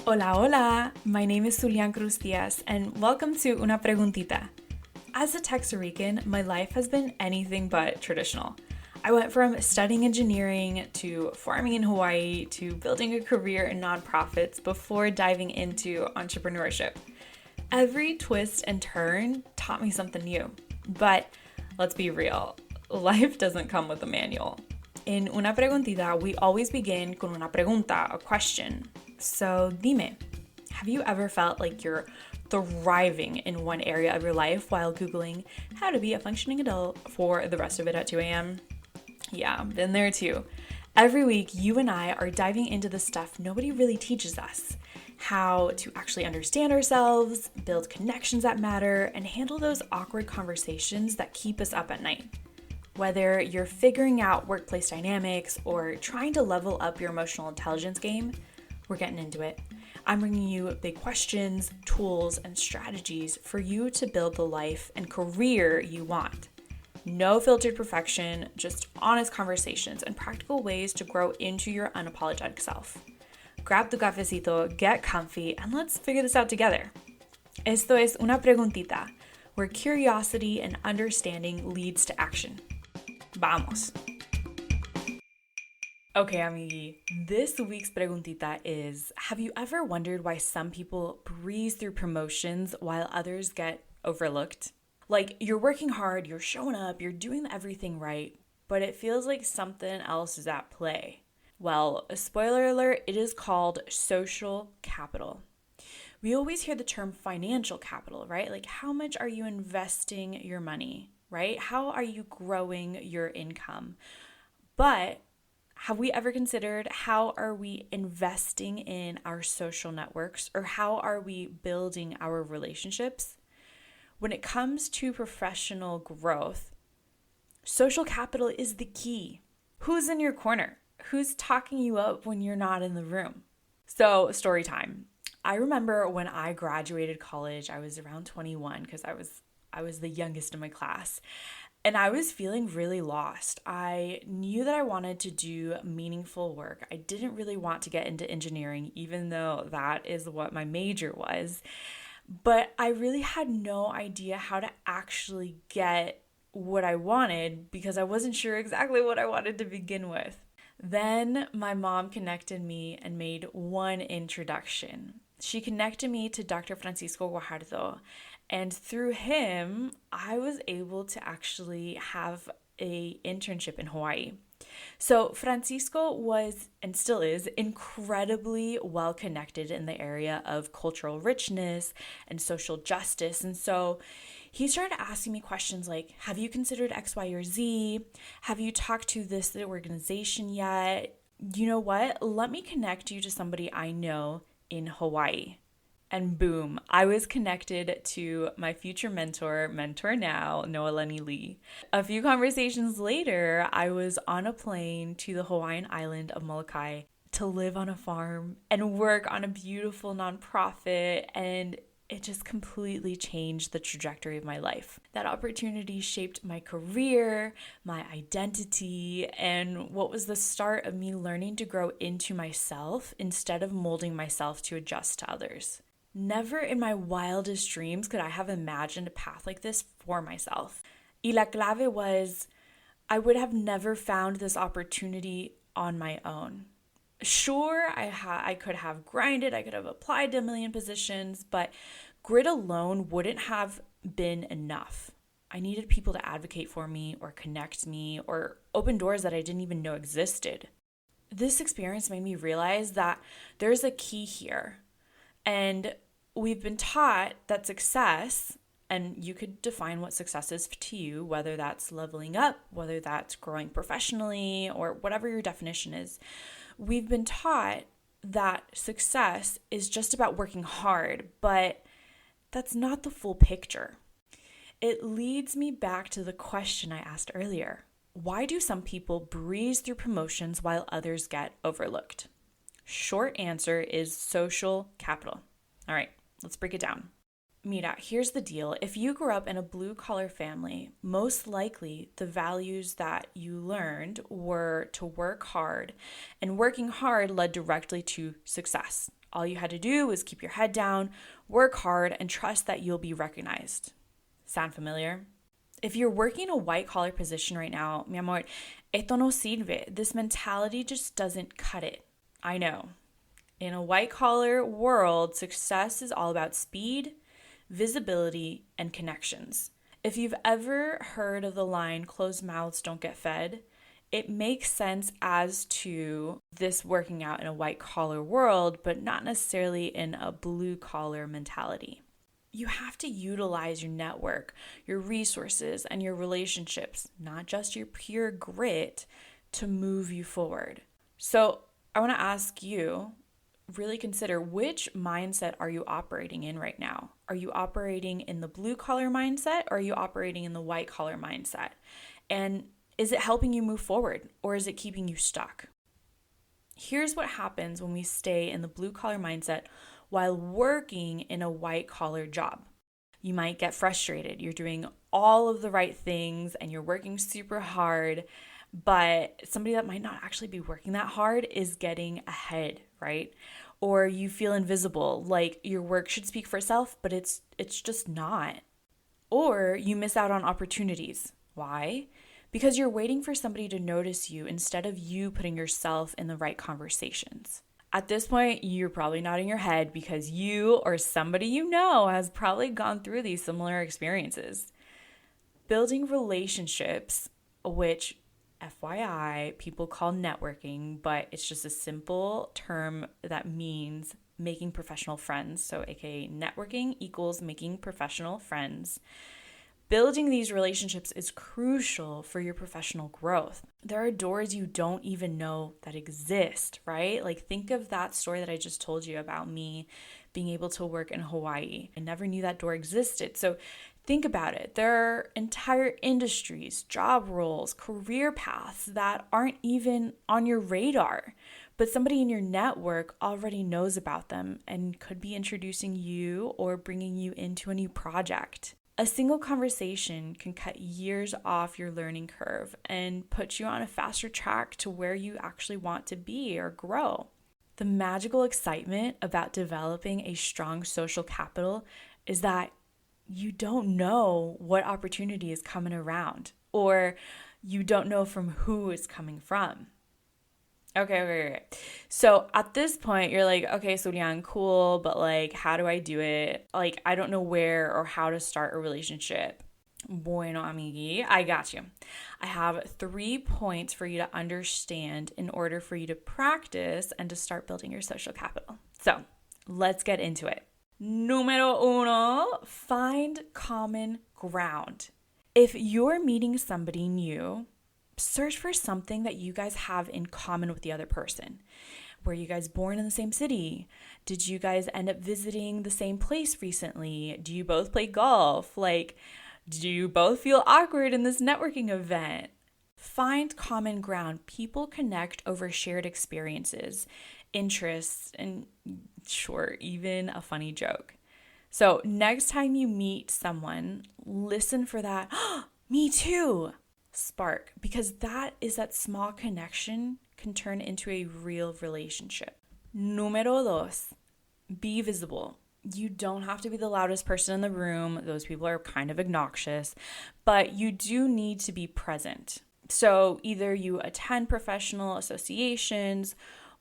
Hola, hola! My name is Zulean and welcome to Una Preguntita. As a Texas Rican, my life has been anything but traditional. I went from studying engineering to farming in Hawaii to building a career in nonprofits before diving into entrepreneurship. Every twist and turn taught me something new. But let's be real, life doesn't come with a manual. In Una Preguntita, we always begin con una pregunta, a question. So dime, have you ever felt like you're thriving in one area of your life while Googling how to be a functioning adult for the rest of it at 2 a.m.? Yeah, been there too. Every week, you and I are diving into the stuff nobody really teaches us. How to actually understand ourselves, build connections that matter, and handle those awkward conversations that keep us up at night. Whether you're figuring out workplace dynamics or trying to level up your emotional intelligence game, we're getting into it. I'm bringing you big questions, tools, and strategies for you to build the life and career you want. No filtered perfection, just honest conversations and practical ways to grow into your unapologetic self. Grab tu cafecito, get comfy, and let's figure this out together. Esto es Una Preguntita, where curiosity and understanding leads to action. Vamos! Okay, amigui, this week's preguntita is, have you ever wondered why some people breeze through promotions while others get overlooked? Like, you're working hard, you're showing up, you're doing everything right, but it feels like something else is at play. Well, spoiler alert, it is called social capital. We always hear the term financial capital, right? Like, how much are you investing your money, right? How are you growing your income? But have we ever considered how are we investing in our social networks, or how are we building our relationships? When it comes to professional growth, social capital is the key. Who's in your corner? Who's talking you up when you're not in the room? So, story time. I remember when I graduated college, I was around 21 because I was the youngest in my class. And I was feeling really lost. I knew that I wanted to do meaningful work. I didn't really want to get into engineering, even though that is what my major was. But I really had no idea how to actually get what I wanted because I wasn't sure exactly what I wanted to begin with. Then my mom connected me and made one introduction. She connected me to Dr. Francisco Guajardo, and through him, I was able to actually have an internship in Hawaii. So Francisco was, and still is, incredibly well connected in the area of cultural richness and social justice. And so he started asking me questions like, have you considered X, Y, or Z? Have you talked to this organization yet? You know what? Let me connect you to somebody I know in Hawaii. And boom, I was connected to my future mentor now, Noelani Lee. A few conversations later, I was on a plane to the Hawaiian island of Molokai to live on a farm and work on a beautiful nonprofit, and it just completely changed the trajectory of my life. That opportunity shaped my career, my identity, and what was the start of me learning to grow into myself instead of molding myself to adjust to others. Never in my wildest dreams could I have imagined a path like this for myself. Y la clave was, I would have never found this opportunity on my own. Sure, I could have grinded, I could have applied to a million positions, but grit alone wouldn't have been enough. I needed people to advocate for me or connect me or open doors that I didn't even know existed. This experience made me realize that there's a key here. And we've been taught that success, and you could define what success is to you, whether that's leveling up, whether that's growing professionally, or whatever your definition is. We've been taught that success is just about working hard, but that's not the full picture. It leads me back to the question I asked earlier. Why do some people breeze through promotions while others get overlooked? Short answer is social capital. All right, let's break it down. Mira, here's the deal. If you grew up in a blue-collar family, most likely the values that you learned were to work hard, and working hard led directly to success. All you had to do was keep your head down, work hard, and trust that you'll be recognized. Sound familiar? If you're working a white collar position right now, mi amor, esto no sirve. This mentality just doesn't cut it. I know. In a white collar world, success is all about speed, visibility, and connections. If you've ever heard of the line, closed mouths don't get fed, it makes sense as to this working out in a white collar world, but not necessarily in a blue collar mentality. You have to utilize your network, your resources, and your relationships, not just your pure grit, to move you forward. So I want to ask you, really consider, which mindset are you operating in right now? Are you operating in the blue collar mindset, or are you operating in the white collar mindset? And is it helping you move forward, or is it keeping you stuck? Here's what happens when we stay in the blue collar mindset while working in a white collar job. You might get frustrated. You're doing all of the right things and you're working super hard, but somebody that might not actually be working that hard is getting ahead, right? Or you feel invisible, like your work should speak for itself, but it's just not. Or you miss out on opportunities. Why? Because you're waiting for somebody to notice you instead of you putting yourself in the right conversations. At this point, you're probably nodding your head because you or somebody you know has probably gone through these similar experiences. Building relationships, which FYI, people call networking, but it's just a simple term that means making professional friends. So aka networking equals making professional friends. Building these relationships is crucial for your professional growth. There are doors you don't even know that exist, right? Like think of that story that I just told you about me being able to work in Hawaii. I never knew that door existed. So think about it. There are entire industries, job roles, career paths that aren't even on your radar, but somebody in your network already knows about them and could be introducing you or bringing you into a new project. A single conversation can cut years off your learning curve and put you on a faster track to where you actually want to be or grow. The magical excitement about developing a strong social capital is that you don't know what opportunity is coming around, or you don't know from who it's coming from. Okay. So at this point, you're like, okay, Zulean, cool, but like, how do I do it? Like, I don't know where or how to start a relationship. Bueno, amigui, I got you. I have 3 points for you to understand in order for you to practice and to start building your social capital. So let's get into it. Número 1, find common ground. If you're meeting somebody new, search for something that you guys have in common with the other person. Were you guys born in the same city? Did you guys end up visiting the same place recently? Do you both play golf? Like, do you both feel awkward in this networking event? Find common ground. People connect over shared experiences, interests, and sure, even a funny joke. So next time you meet someone, listen for that, me too, spark, because that small connection can turn into a real relationship. Número 2, be visible. You don't have to be the loudest person in the room. Those people are kind of obnoxious, but you do need to be present. So either you attend professional associations,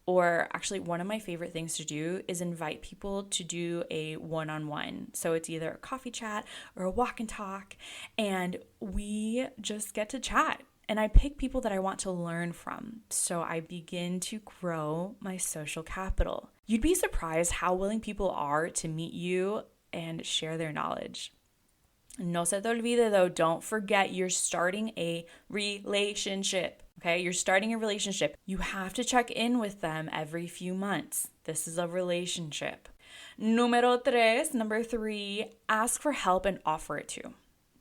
or actually one of my favorite things to do is invite people to do a one-on-one. So it's either a coffee chat or a walk and talk, and we just get to chat. And I pick people that I want to learn from. So I begin to grow my social capital. You'd be surprised how willing people are to meet you and share their knowledge. No se te olvide though, don't forget you're starting a relationship. Okay, you're starting a relationship. You have to check in with them every few months. This is a relationship. Number 3, ask for help and offer it to.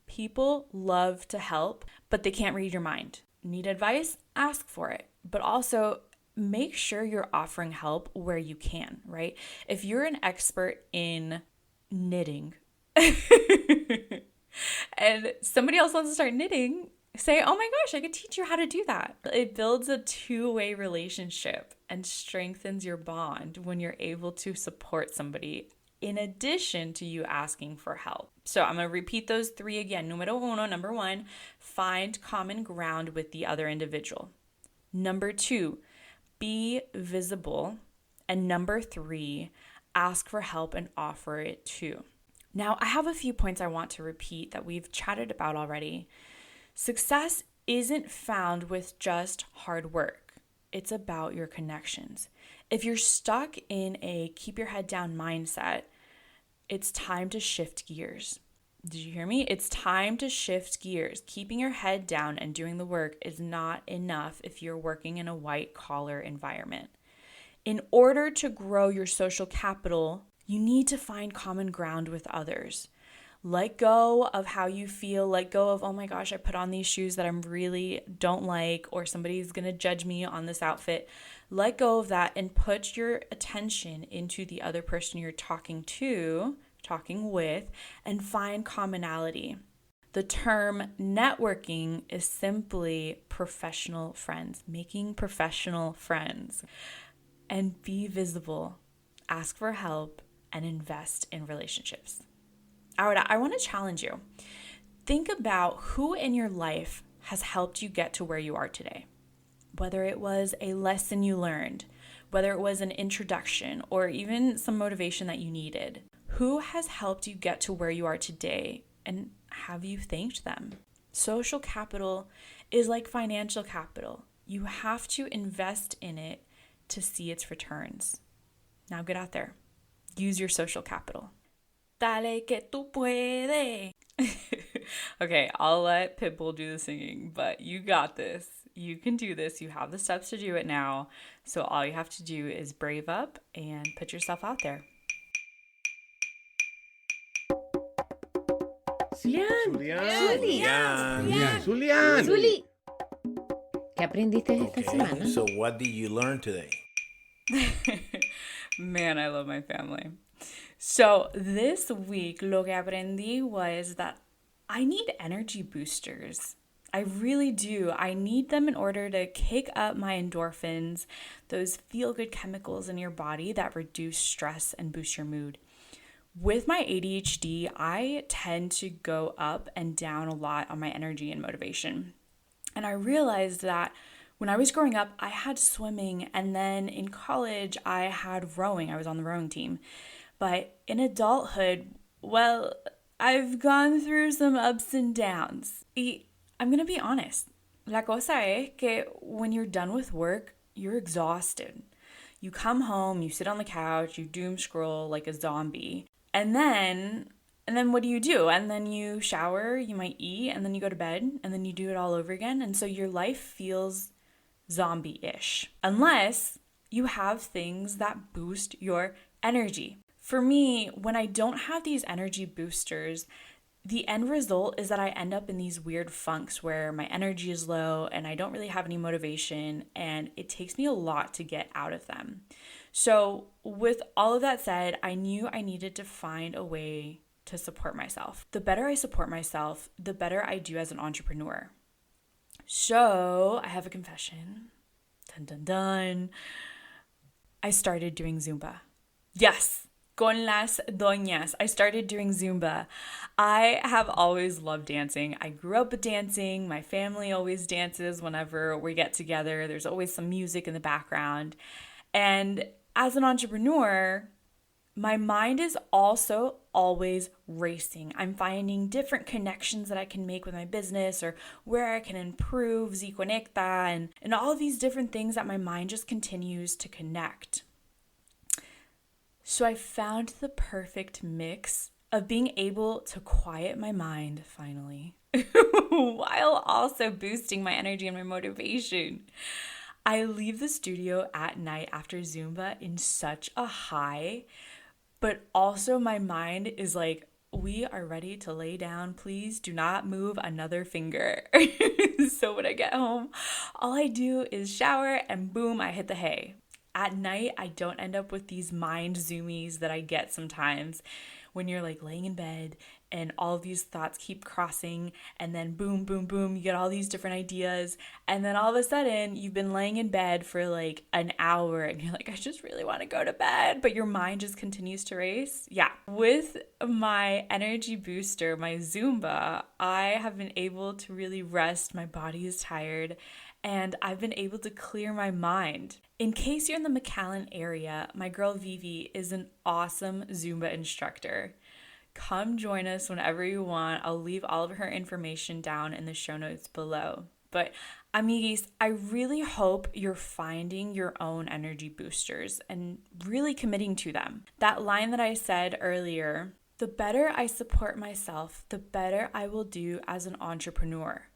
People love to help, but they can't read your mind. Need advice? Ask for it. But also make sure you're offering help where you can, right? If you're an expert in knitting and somebody else wants to start knitting, Say, oh my gosh, I could teach you how to do that. It builds a two-way relationship and strengthens your bond when you're able to support somebody in addition to you asking for help. So I'm going to repeat those three again. Number one, find common ground with the other individual. Number two, be visible. And number three, ask for help and offer it too. Now, I have a few points I want to repeat that we've chatted about already. Success isn't found with just hard work. It's about your connections. If you're stuck in a keep your head down mindset, it's time to shift gears. Did you hear me? It's time to shift gears. Keeping your head down and doing the work is not enough if you're working in a white collar environment. In order to grow your social capital, you need to find common ground with others. Let go of how you feel. Let go of, oh my gosh, I put on these shoes that I really don't like, or somebody's going to judge me on this outfit. Let go of that and put your attention into the other person you're talking with, and find commonality. The term networking is simply professional friends, making professional friends. And be visible, ask for help, and invest in relationships. Ahora, I want to challenge you. Think about who in your life has helped you get to where you are today. Whether it was a lesson you learned, whether it was an introduction, or even some motivation that you needed. Who has helped you get to where you are today, and have you thanked them? Social capital is like financial capital. You have to invest in it to see its returns. Now get out there. Use your social capital. Dale que tú puedes. Okay, I'll let Pitbull do the singing, but you got this. You can do this. You have the steps to do it now. So all you have to do is brave up and put yourself out there. Zulean. ¿Qué aprendiste esta semana? So what did you learn today? Man, I love my family. So this week, lo que aprendí was that I need energy boosters. I really do. I need them in order to kick up my endorphins, those feel-good chemicals in your body that reduce stress and boost your mood. With my ADHD, I tend to go up and down a lot on my energy and motivation. And I realized that when I was growing up, I had swimming, and then in college, I had rowing. I was on the rowing team. But in adulthood, well, I've gone through some ups and downs. I'm going to be honest. La cosa es que when you're done with work, you're exhausted. You come home, you sit on the couch, you doom scroll like a zombie. And then what do? And then you shower, you might eat, and then you go to bed, and then you do it all over again. And so your life feels zombie-ish, unless you have things that boost your energy. For me, when I don't have these energy boosters, the end result is that I end up in these weird funks where my energy is low and I don't really have any motivation, and it takes me a lot to get out of them. So with all of that said, I knew I needed to find a way to support myself. The better I support myself, the better I do as an entrepreneur. So I have a confession. Dun, dun, dun. I started doing Zumba. Yes, con las doñas. I started doing Zumba. I have always loved dancing. I grew up with dancing. My family always dances whenever we get together. There's always some music in the background. And as an entrepreneur, my mind is also always racing. I'm finding different connections that I can make with my business, or where I can improve, Conecta, and all of these different things that my mind just continues to connect. So I found the perfect mix of being able to quiet my mind finally, while also boosting my energy and my motivation. I leave the studio at night after Zumba in such a high, but also my mind is like, we are ready to lay down. Please do not move another finger. So when I get home, all I do is shower and boom, I hit the hay. At night, I don't end up with these mind zoomies that I get sometimes when you're like laying in bed and all of these thoughts keep crossing, and then boom, boom, boom, you get all these different ideas, and then all of a sudden you've been laying in bed for like an hour and you're like, I just really want to go to bed, but your mind just continues to race. Yeah. With my energy booster, my Zumba, I have been able to really rest. My body is tired, and I've been able to clear my mind. In case you're in the McAllen area, my girl Vivi is an awesome Zumba instructor. Come join us whenever you want. I'll leave all of her information down in the show notes below. But amiguis, I really hope you're finding your own energy boosters and really committing to them. That line that I said earlier, the better I support myself, the better I will do as an entrepreneur.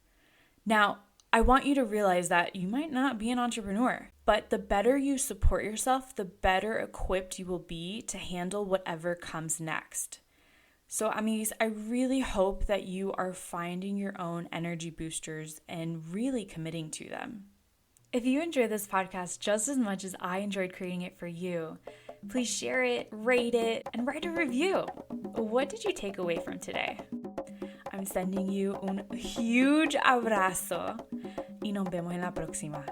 Now, I want you to realize that you might not be an entrepreneur, but the better you support yourself, the better equipped you will be to handle whatever comes next. So, amigos, I really hope that you are finding your own energy boosters and really committing to them. If you enjoyed this podcast just as much as I enjoyed creating it for you, please share it, rate it, and write a review. What did you take away from today? I'm sending you un huge abrazo y nos vemos en la próxima.